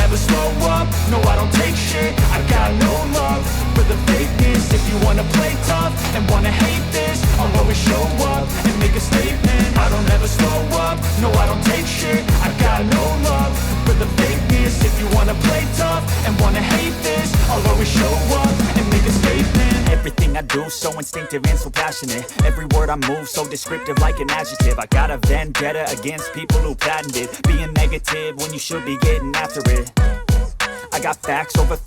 never slow up, no I don't take shit. I got no love for the fakeness. If you wanna play tough and wanna hate this, I'll always show up and make a statement. I don't ever slow up, no I don't take shit. I got no love for the fakeness. If you wanna play tough and wanna hate this, I'll always show up and make a statement. Everything I do so instinctive and so passionate. Every word I move so descriptive like an adjective. I got a vendetta against people who patented being negative when you should be getting after it. I got facts over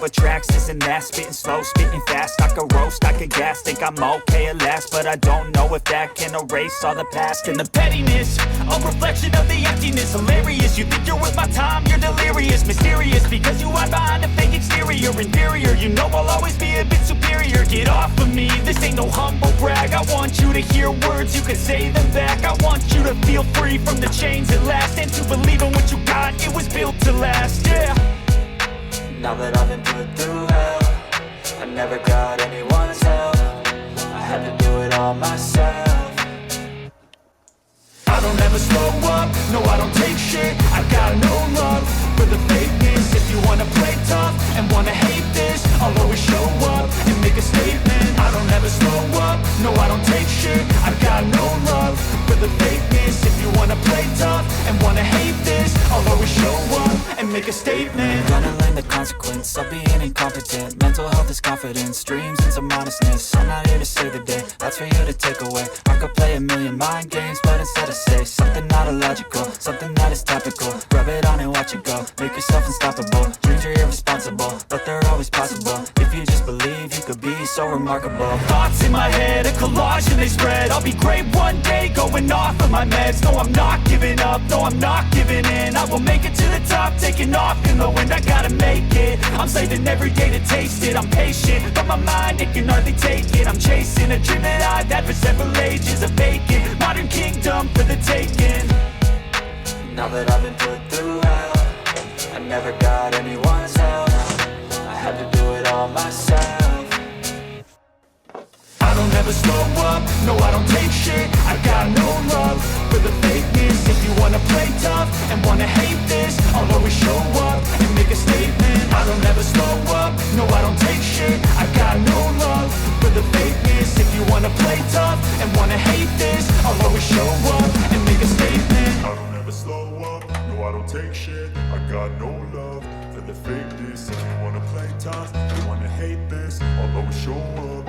tracks, this and that. Spitting slow, spitting fast, I could roast, I could gas. Think I'm okay at last, but I don't know if that can erase all the past. And the pettiness, a reflection of the emptiness. Hilarious, you think you're worth my time, you're delirious. Mysterious, because you hide behind a fake exterior. Inferior, you know I'll always be a bit superior. Get off of me, this ain't no humble brag. I want you to hear words, you can say them back. I want you to feel free from the chains at last, and to believe in what you got, it was built to last, yeah. Now that I've been put through hell, I never got anyone's help. I had to do it all myself. I don't ever slow up, no I don't take shit. I got no love for the fakeness. If you wanna play tough and wanna hate this, I'll always show up and make a statement. I don't ever slow up, no I don't take shit. I got no love for the fakeness. If you wanna play tough and wanna hate this, I'll always show up and make a statement. Gonna learn the consequence of being incompetent. Mental health is confidence, dreams and some honestness. I'm not here to save the day, that's for you to take away. I could play a million mind games, but instead I say something not illogical, something that is topical. Rub it on and watch it go, make yourself unstoppable. Dreams are irresponsible, but they're always possible. If you just believe, you could be so remarkable. Thoughts in my head, a collage and they spread. I'll be great one day, going off of my meds. No, I'm not giving up, no, I'm not giving in. I will make it to the top, taking off in the wind. I gotta make it, I'm saving every day to taste it. I'm patient, but my mind, it can hardly take it. I'm chasing a dream that I've had for several ages. A vacant, modern kingdom for the taking. Now that I've been put through hell, I never got anyone's help. I had to do it all myself. I don't ever slow up, no I don't take shit. I got no love for the fakeness. If you wanna play tough and wanna hate this, I'll always show up and make a statement. I don't ever slow up, no I don't take shit. I got no love for the fakeness. If you wanna play tough and wanna hate this, I'll always show up and make a statement. I don't ever slow up, no I don't take shit. I got no love for the fakeness. If you wanna play tough and wanna hate this, I'll always show up.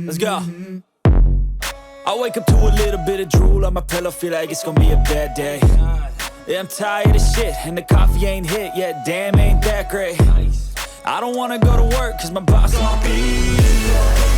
Let's go. I wake up to a little bit of drool on my pillow, feel like it's gonna be a bad day. Yeah, I'm tired of shit, and the coffee ain't hit yet, damn, ain't that great. I don't wanna go to work, cause my boss gon' be